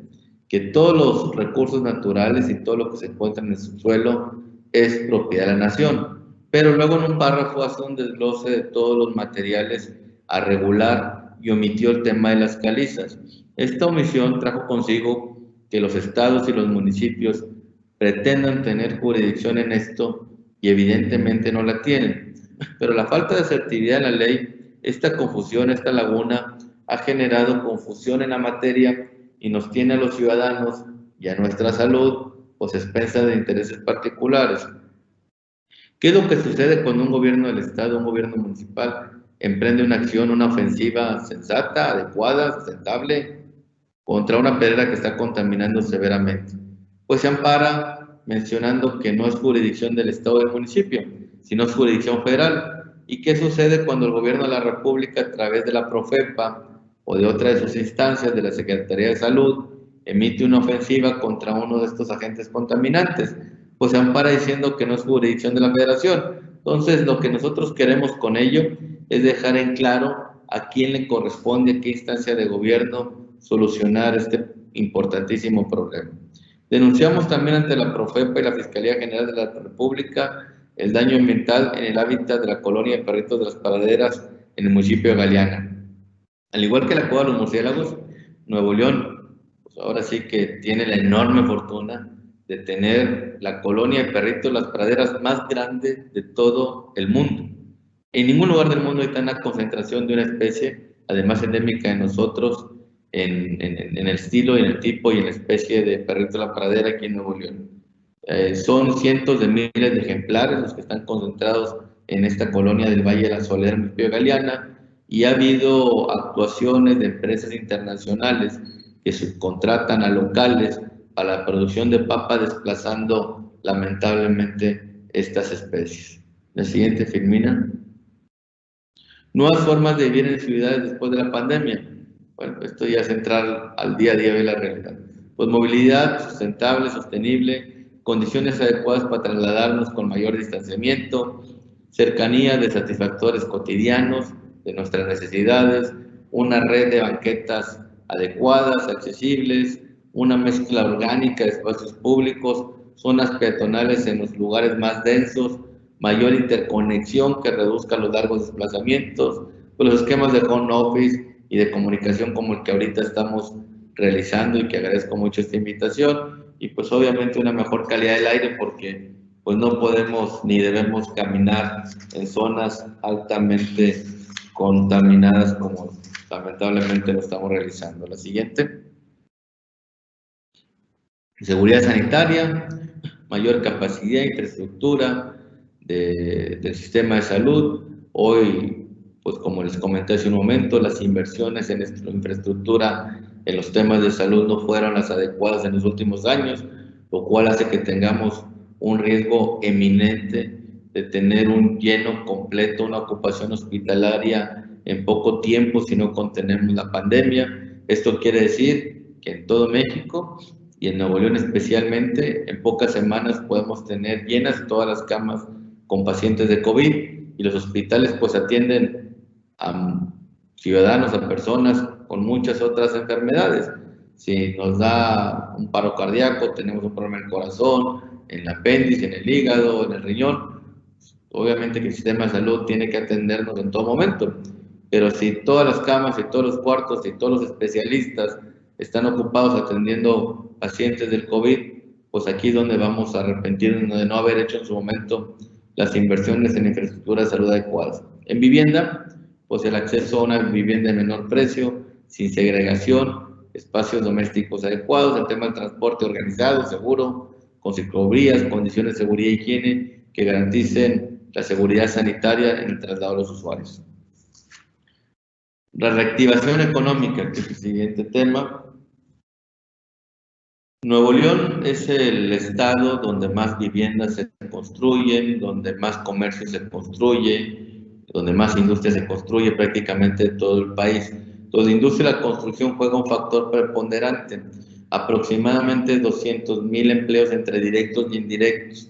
que todos los recursos naturales y todo lo que se encuentra en el subsuelo es propiedad de la nación. Pero luego en un párrafo hace un desglose de todos los materiales a regular y omitió el tema de las calizas. Esta omisión trajo consigo que los estados y los municipios pretendan tener jurisdicción en esto y evidentemente no la tienen. Pero la falta de asertividad en la ley, esta confusión, esta laguna, ha generado confusión en la materia y nos tiene a los ciudadanos y a nuestra salud pues expensas de intereses particulares. ¿Qué es lo que sucede cuando un gobierno del estado, un gobierno municipal, emprende una acción, una ofensiva sensata, adecuada, sustentable contra una pedrera que está contaminando severamente? Pues se ampara mencionando que no es jurisdicción del estado o del municipio, sino es jurisdicción federal. ¿Y qué sucede cuando el gobierno de la República, a través de la Profepa o de otra de sus instancias, de la Secretaría de Salud, emite una ofensiva contra uno de estos agentes contaminantes, pues se ampara diciendo que no es jurisdicción de la Federación. Entonces, lo que nosotros queremos con ello es dejar en claro a quién le corresponde, a qué instancia de gobierno solucionar este importantísimo problema. Denunciamos también ante la Profepa y la Fiscalía General de la República el daño ambiental en el hábitat de la colonia de perritos de las Praderas en el municipio de Galeana. Al igual que la Cueva de los Murciélagos, Nuevo León, pues ahora sí que tiene la enorme fortuna de tener la colonia de perritos de las Praderas más grande de todo el mundo. En ningún lugar del mundo hay tanta concentración de una especie, además endémica de nosotros, en el estilo, en el tipo y en la especie de perrito de la pradera aquí en Nuevo León. Son cientos de miles de ejemplares los que están concentrados en esta colonia del Valle de la Soledad, en el municipio de Galeana, y ha habido actuaciones de empresas internacionales que subcontratan a locales para la producción de papa, desplazando lamentablemente estas especies. La siguiente, Firmina. Nuevas formas de vivir en ciudades después de la pandemia. Bueno, esto ya es entrar al día a día de la realidad. Pues movilidad sustentable, sostenible, condiciones adecuadas para trasladarnos con mayor distanciamiento, cercanía de satisfactores cotidianos de nuestras necesidades, una red de banquetas adecuadas, accesibles, una mezcla orgánica de espacios públicos, zonas peatonales en los lugares más densos, mayor interconexión que reduzca los largos desplazamientos, pues los esquemas de home office y de comunicación como el que ahorita estamos realizando y que agradezco mucho esta invitación, y pues obviamente una mejor calidad del aire porque pues no podemos ni debemos caminar en zonas altamente contaminadas como lamentablemente lo estamos realizando. La siguiente. Seguridad sanitaria, mayor capacidad, infraestructura del sistema de salud. Hoy, pues como les comenté hace un momento, las inversiones en infraestructura en los temas de salud no fueron las adecuadas en los últimos años, lo cual hace que tengamos un riesgo eminente de tener un lleno completo, una ocupación hospitalaria en poco tiempo si no contenemos la pandemia. Esto quiere decir que en todo México y en Nuevo León especialmente, en pocas semanas podemos tener llenas todas las camas con pacientes de COVID y los hospitales pues atienden a ciudadanos, a personas con muchas otras enfermedades. Si nos da un paro cardíaco, tenemos un problema en el corazón, en el apéndice, en el hígado, en el riñón, obviamente que el sistema de salud tiene que atendernos en todo momento, pero si todas las camas y todos los cuartos y todos los especialistas están ocupados atendiendo pacientes del COVID, pues aquí es donde vamos a arrepentirnos de no haber hecho en su momento las inversiones en infraestructura de salud adecuadas. En vivienda, pues el acceso a una vivienda de menor precio, sin segregación, espacios domésticos adecuados, el tema del transporte organizado, seguro, con ciclovías, condiciones de seguridad y higiene que garanticen la seguridad sanitaria en el traslado de los usuarios. La reactivación económica, que es el siguiente tema. Nuevo León es el estado donde más viviendas se construyen, donde más comercio se construye, donde más industria se construye prácticamente en todo el país. Entonces, la industria de la construcción juega un factor preponderante, aproximadamente 200,000 empleos entre directos y indirectos.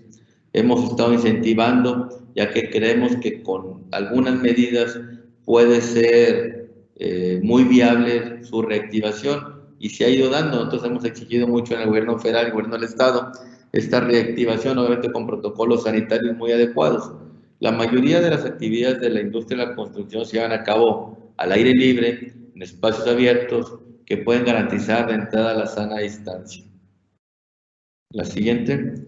Hemos estado incentivando, ya que creemos que con algunas medidas puede ser muy viable su reactivación. Y se ha ido dando. Nosotros hemos exigido mucho en el gobierno federal, el gobierno del estado, esta reactivación, obviamente con protocolos sanitarios muy adecuados. La mayoría de las actividades de la industria de la construcción se llevan a cabo al aire libre, en espacios abiertos, que pueden garantizar de entrada la sana distancia. La siguiente.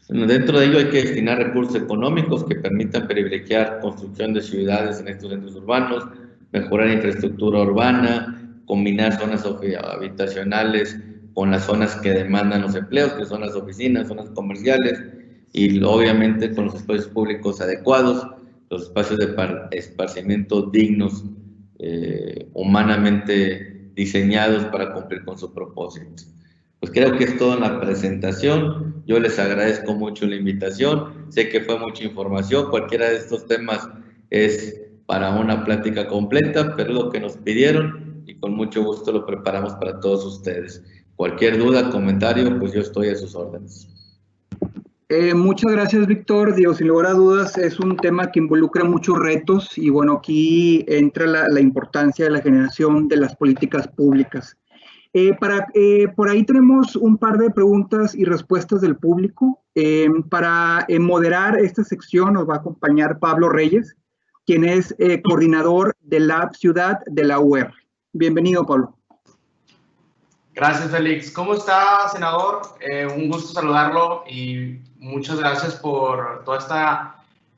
Bueno, dentro de ello hay que destinar recursos económicos que permitan privilegiar construcción de ciudades en estos centros urbanos, mejorar infraestructura urbana, combinar zonas habitacionales con las zonas que demandan los empleos, que son las oficinas, zonas comerciales, y obviamente con los espacios públicos adecuados, los espacios de esparcimiento dignos, humanamente diseñados para cumplir con su propósito. Pues creo que es todo en la presentación. Yo les agradezco mucho la invitación. Sé que fue mucha información. Cualquiera de estos temas es para una plática completa, pero lo que nos pidieron y con mucho gusto lo preparamos para todos ustedes. Cualquier duda, comentario, pues yo estoy a sus órdenes. Muchas gracias, Víctor. Digo, sin lugar a dudas, es un tema que involucra muchos retos y bueno, aquí entra la importancia de la generación de las políticas públicas. Por ahí tenemos un par de preguntas y respuestas del público. Para moderar esta sección nos va a acompañar Pablo Reyes, quien es coordinador de la ciudad de la UR. Bienvenido, Pablo. Gracias, Félix. ¿Cómo está, senador? Un gusto saludarlo y muchas gracias por toda esta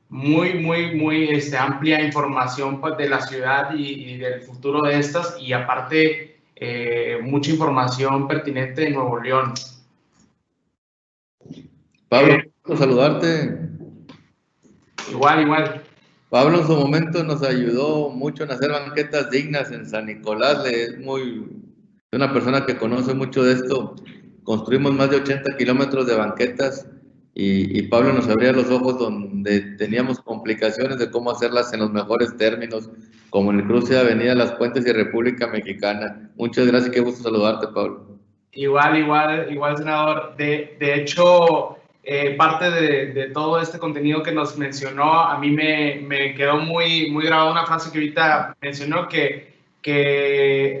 muy amplia información, pues, de la ciudad y del futuro de estas, y aparte mucha información pertinente de Nuevo León. Pablo, quiero saludarte. Igual. Pablo en su momento nos ayudó mucho en hacer banquetas dignas en San Nicolás. Es una persona que conoce mucho de esto. Construimos más de 80 kilómetros de banquetas y Pablo nos abría los ojos donde teníamos complicaciones de cómo hacerlas en los mejores términos, como en el cruce de Avenida Las Puentes y República Mexicana. Muchas gracias y qué gusto saludarte, Pablo. Igual, senador. De hecho, parte de todo este contenido que nos mencionó, a mí me quedó muy grabada una frase que ahorita mencionó, que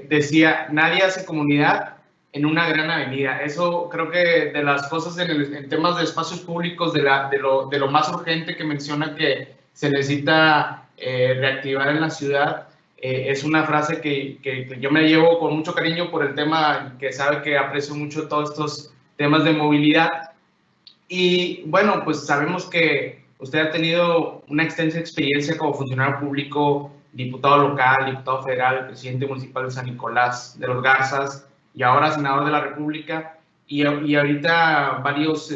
decía: nadie hace comunidad en una gran avenida. Eso creo que de las cosas en temas de espacios públicos, de lo más urgente que menciona que se necesita reactivar en la ciudad, es una frase que yo me llevo con mucho cariño por el tema, que sabe que aprecio mucho todos estos temas de movilidad. Y bueno, pues sabemos que usted ha tenido una extensa experiencia como funcionario público, diputado local, diputado federal, presidente municipal de San Nicolás de los Garzas y ahora senador de la República. Y ahorita varios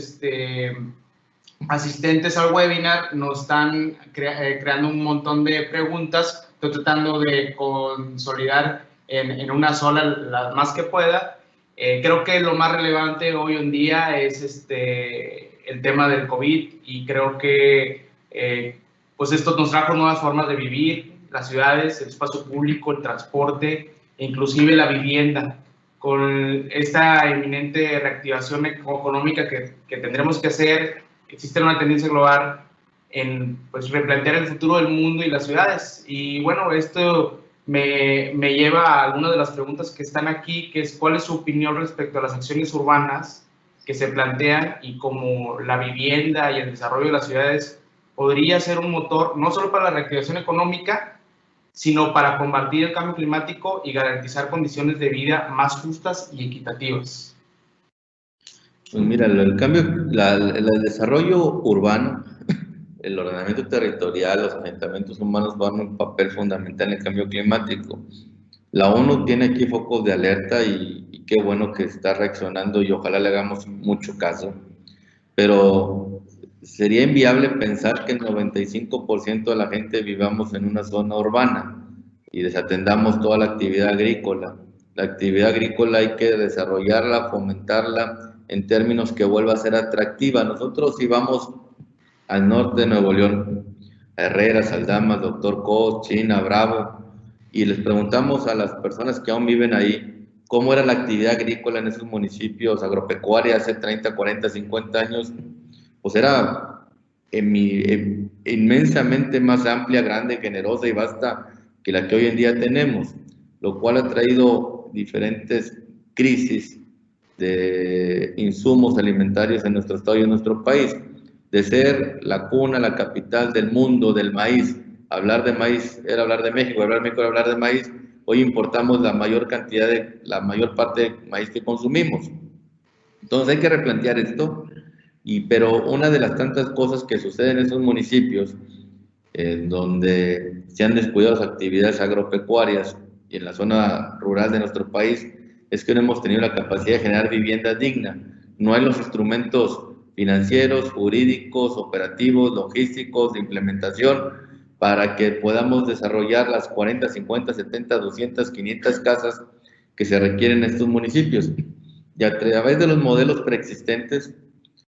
asistentes al webinar nos están creando un montón de preguntas. Estoy tratando de consolidar en una sola las más que pueda. Creo que lo más relevante hoy en día es el tema del COVID, y creo que pues esto nos trajo nuevas formas de vivir las ciudades, el espacio público, el transporte e inclusive la vivienda. Con esta eminente reactivación económica que tendremos que hacer, existe una tendencia global en, pues, replantear el futuro del mundo y las ciudades. Y bueno, esto me lleva a algunas de las preguntas que están aquí, que es: ¿cuál es su opinión respecto a las acciones urbanas que se plantean y cómo la vivienda y el desarrollo de las ciudades podría ser un motor no solo para la reactivación económica, sino para combatir el cambio climático y garantizar condiciones de vida más justas y equitativas? Pues mira, el desarrollo urbano, el ordenamiento territorial, los asentamientos humanos van un papel fundamental en el cambio climático. La ONU tiene aquí focos de alerta y qué bueno que está reaccionando y ojalá le hagamos mucho caso. Pero sería inviable pensar que el 95% de la gente vivamos en una zona urbana y desatendamos toda la actividad agrícola. La actividad agrícola hay que desarrollarla, fomentarla en términos que vuelva a ser atractiva. Nosotros, si vamos al norte de Nuevo León, a Herrera, Aldamas, Doctor Cos, China, Bravo, y les preguntamos a las personas que aún viven ahí cómo era la actividad agrícola en esos municipios, agropecuaria, hace 30, 40, 50 años, pues era inmensamente más amplia, grande, generosa y vasta que la que hoy en día tenemos, lo cual ha traído diferentes crisis de insumos alimentarios en nuestro estado y en nuestro país. De ser la cuna, la capital del mundo del maíz, hablar de maíz era hablar de México, hablar de México era hablar de maíz. Hoy importamos la mayor parte de maíz que consumimos. Entonces hay que replantear esto, pero una de las tantas cosas que suceden en esos municipios, donde se han descuidado las actividades agropecuarias y en la zona rural de nuestro país, es que no hemos tenido la capacidad de generar vivienda digna. No hay los instrumentos financieros, jurídicos, operativos, logísticos, de implementación, para que podamos desarrollar las 40, 50, 70, 200, 500 casas que se requieren en estos municipios. Y a través de los modelos preexistentes,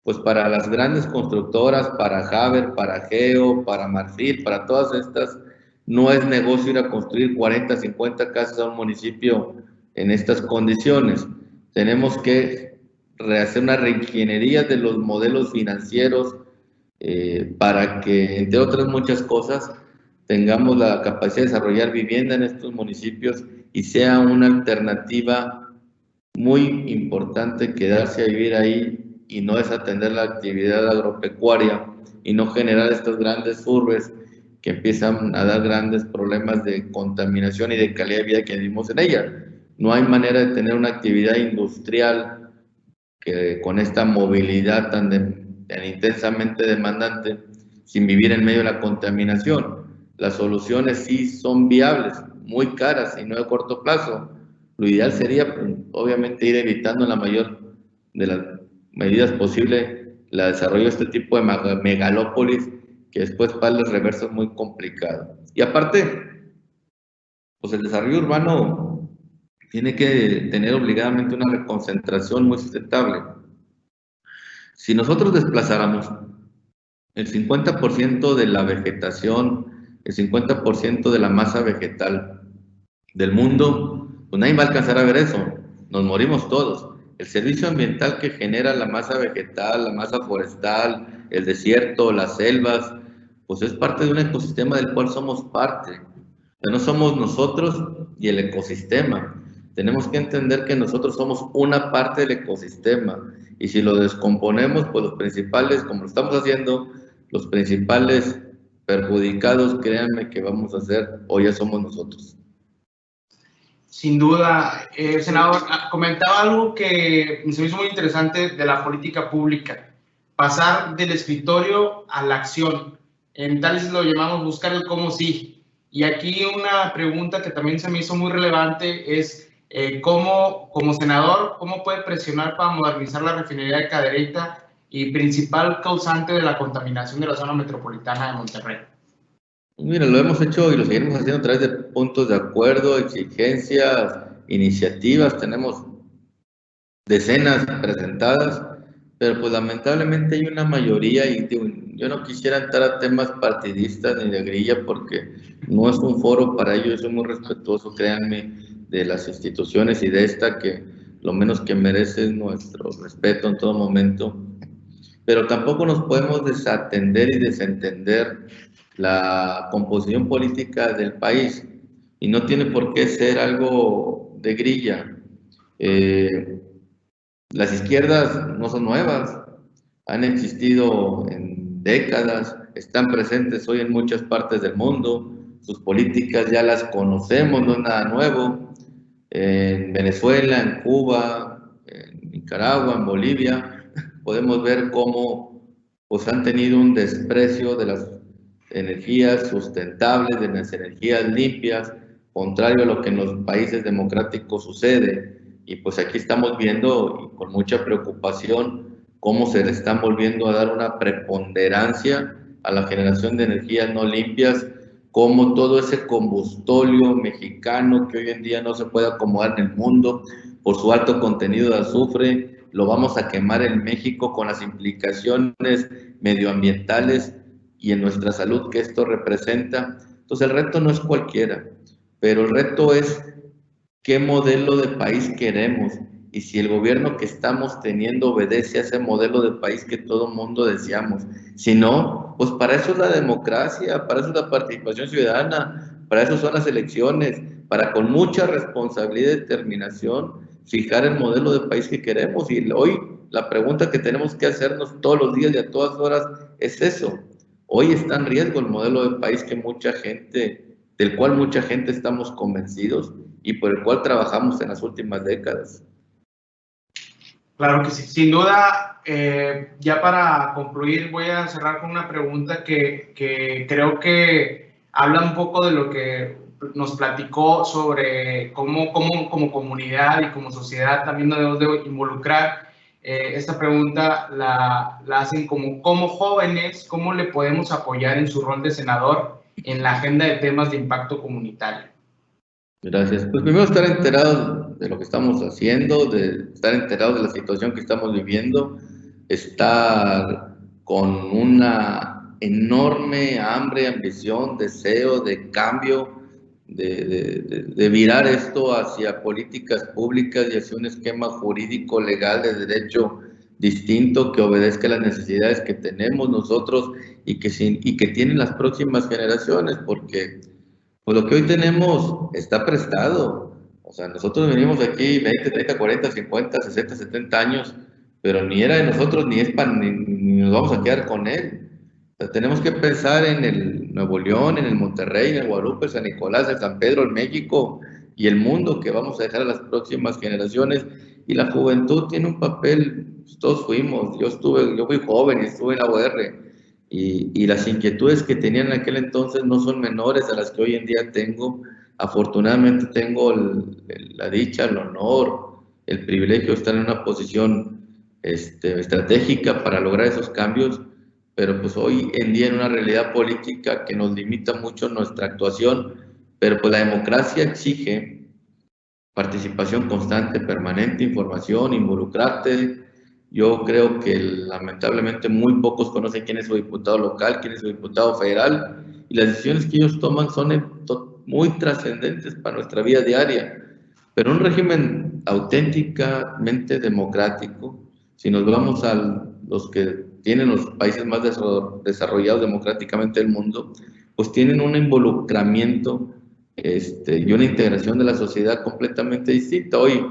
pues para las grandes constructoras, para Haber, para Geo, para Marfil, para todas estas, No es negocio ir a construir 40, 50 casas a un municipio en estas condiciones. Tenemos que hacer una reingeniería de los modelos financieros para que, entre otras muchas cosas, tengamos la capacidad de desarrollar vivienda en estos municipios y sea una alternativa muy importante quedarse a vivir ahí y no desatender la actividad agropecuaria y no generar estas grandes urbes que empiezan a dar grandes problemas de contaminación y de calidad de vida que vivimos en ellas. No hay manera de tener una actividad industrial que con esta movilidad tan intensamente demandante sin vivir en medio de la contaminación. Las soluciones sí son viables, muy caras y no de corto plazo. Lo ideal sería, pues, obviamente, ir evitando en la mayor de las medidas posibles el desarrollo de este tipo de megalópolis, que después para el reverso es muy complicado. Y aparte, pues el desarrollo urbano tiene que tener obligadamente una reconcentración muy sustentable. Si nosotros desplazáramos el 50% de la vegetación, el 50% de la masa vegetal del mundo, pues nadie va a alcanzar a ver eso, nos morimos todos. El servicio ambiental que genera la masa vegetal, la masa forestal, el desierto, las selvas, pues es parte de un ecosistema del cual somos parte. O sea, no somos nosotros y el ecosistema. Tenemos que entender que nosotros somos una parte del ecosistema y si lo descomponemos, pues los principales, como lo estamos haciendo, los principales perjudicados, créanme que vamos a ser, o ya somos nosotros. Sin duda, senador, comentaba algo que me hizo muy interesante de la política pública, pasar del escritorio a la acción. En Tales lo llamamos buscar el cómo sí. Y aquí una pregunta que también se me hizo muy relevante es, ¿cómo, como senador, cómo puede presionar para modernizar la refinería de Cadereyta y principal causante de la contaminación de la zona metropolitana de Monterrey? Mira, lo hemos hecho y lo seguiremos haciendo a través de puntos de acuerdo, exigencias, iniciativas. Tenemos decenas presentadas, pero pues lamentablemente hay una mayoría y yo no quisiera entrar a temas partidistas ni de grilla porque no es un foro para ello. Yo soy muy respetuoso, créanme, de las instituciones y de esta que lo menos que merece es nuestro respeto en todo momento. Pero tampoco nos podemos desatender y desentender la composición política del país y no tiene por qué ser algo de grilla. Las izquierdas no son nuevas, han existido en décadas, están presentes hoy en muchas partes del mundo, sus políticas ya las conocemos, no es nada nuevo. En Venezuela, en Cuba, en Nicaragua, en Bolivia, podemos ver cómo pues, han tenido un desprecio de las energías sustentables, de las energías limpias, contrario a lo que en los países democráticos sucede. Y pues aquí estamos viendo y con mucha preocupación cómo se le están volviendo a dar una preponderancia a la generación de energías no limpias, cómo todo ese combustóleo mexicano que hoy en día no se puede acomodar en el mundo por su alto contenido de azufre, lo vamos a quemar en México con las implicaciones medioambientales y en nuestra salud que esto representa. Entonces el reto no es cualquiera, pero el reto es qué modelo de país queremos y si el gobierno que estamos teniendo obedece a ese modelo de país que todo mundo deseamos. Si no, pues para eso es la democracia, para eso es la participación ciudadana, para eso son las elecciones, para con mucha responsabilidad y determinación fijar el modelo de país que queremos. Y hoy la pregunta que tenemos que hacernos todos los días y a todas horas es eso. Hoy está en riesgo el modelo de país que mucha gente, del cual mucha gente estamos convencidos y por el cual trabajamos en las últimas décadas. Claro que sí, sin duda. Ya para concluir voy a cerrar con una pregunta que creo que habla un poco de lo que nos platicó sobre cómo como comunidad y como sociedad también nos debemos de involucrar. Esta pregunta la hacen como jóvenes, ¿cómo le podemos apoyar en su rol de senador en la agenda de temas de impacto comunitario? Gracias. Pues primero estar enterados de lo que estamos haciendo, de estar enterados de la situación que estamos viviendo, estar con una enorme hambre, ambición, deseo de cambio, de virar esto hacia políticas públicas y hacia un esquema jurídico legal de derecho distinto que obedezca a las necesidades que tenemos nosotros y que tienen las próximas generaciones, porque pues, lo que hoy tenemos está prestado. O sea, nosotros venimos aquí 20, 30, 40, 50, 60, 70 años, pero ni era de nosotros, ni nos vamos a quedar con él. O sea, tenemos que pensar en el Nuevo León, en el Monterrey, en el Guadalupe, San Nicolás, el San Pedro, el México y el mundo que vamos a dejar a las próximas generaciones. Y la juventud tiene un papel, pues, todos fuimos, yo fui joven y estuve en la UR, y las inquietudes que tenían en aquel entonces no son menores a las que hoy en día tengo. Afortunadamente tengo la dicha, el honor, el privilegio de estar en una posición estratégica para lograr esos cambios, pero pues hoy en día en una realidad política que nos limita mucho nuestra actuación, pero pues la democracia exige participación constante, permanente, información, involucrarte. Yo creo que lamentablemente muy pocos conocen quién es su diputado local, quién es su diputado federal, y las decisiones que ellos toman son muy trascendentes para nuestra vida diaria. Pero un régimen auténticamente democrático, si nos vamos a los que tienen los países más desarrollados democráticamente del mundo, pues tienen un involucramiento y una integración de la sociedad completamente distinta. Hoy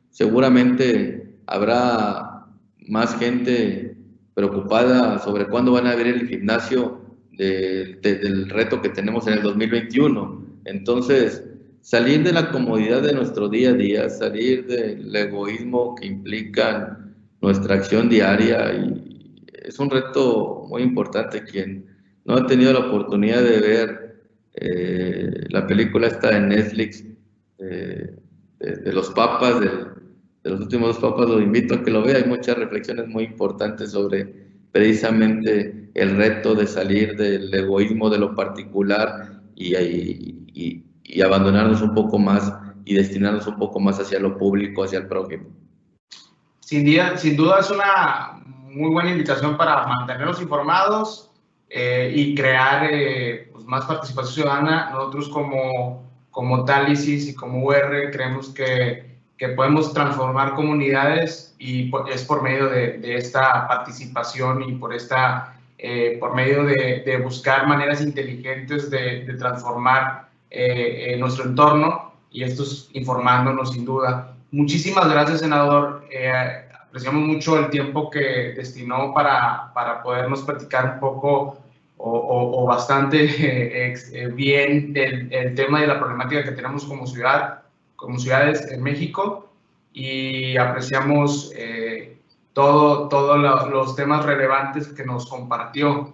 seguramente habrá más gente preocupada sobre cuándo van a abrir el gimnasio del reto que tenemos en el 2021. Entonces, salir de la comodidad de nuestro día a día, salir del egoísmo que implica nuestra acción diaria, y es un reto muy importante. Quien no ha tenido la oportunidad de ver la película esta de Netflix, de los papas, de los últimos dos papas, lo invito a que lo vea. Hay muchas reflexiones muy importantes sobre precisamente el reto de salir del egoísmo de lo particular y abandonarnos un poco más y destinarnos un poco más hacia lo público, hacia el prójimo. Sin duda es una muy buena invitación para mantenernos informados y crear pues más participación ciudadana. Nosotros como Tálisis y como UR creemos que podemos transformar comunidades, y es por medio de esta participación y por medio de buscar maneras inteligentes de transformar nuestro entorno, y esto es informándonos sin duda. Muchísimas gracias, senador. Apreciamos mucho el tiempo que destinó para podernos platicar un poco o bastante bien del tema de la problemática que tenemos como ciudades en México, y apreciamos todos los temas relevantes que nos compartió.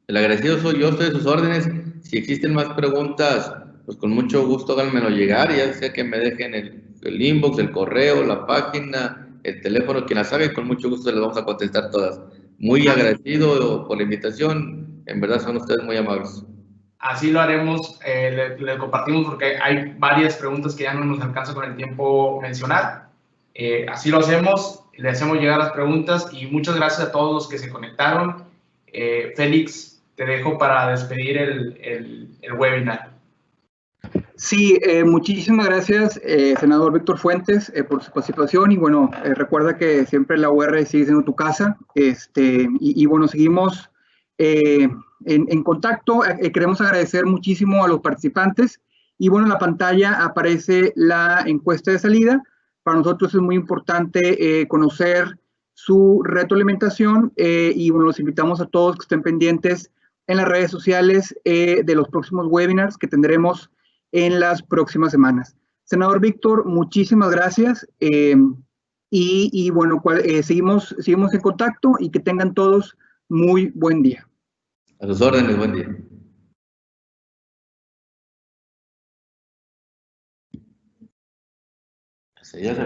El agradecido soy yo, estoy a sus órdenes. Si existen más preguntas, pues con mucho gusto háganmelo llegar, ya sea que me dejen el inbox, el correo, la página, el teléfono, quien las haga, y con mucho gusto les vamos a contestar todas. Muy agradecido por la invitación, en verdad son ustedes muy amables. Así lo haremos, le compartimos porque hay varias preguntas que ya no nos alcanza con el tiempo mencionar. Así lo hacemos, le hacemos llegar las preguntas, y muchas gracias a todos los que se conectaron. Félix, te dejo para despedir el webinar. Sí, muchísimas gracias, senador Víctor Fuentes, por su participación. Y bueno, recuerda que siempre la UR sigue siendo tu casa. Y bueno, seguimos en contacto. Queremos agradecer muchísimo a los participantes. Y bueno, en la pantalla aparece la encuesta de salida. Para nosotros es muy importante conocer su retroalimentación, y bueno, los invitamos a todos que estén pendientes en las redes sociales de los próximos webinars que tendremos en las próximas semanas. Senador Víctor, muchísimas gracias, y bueno, seguimos en contacto, y que tengan todos muy buen día. A sus órdenes, buen día. Ya se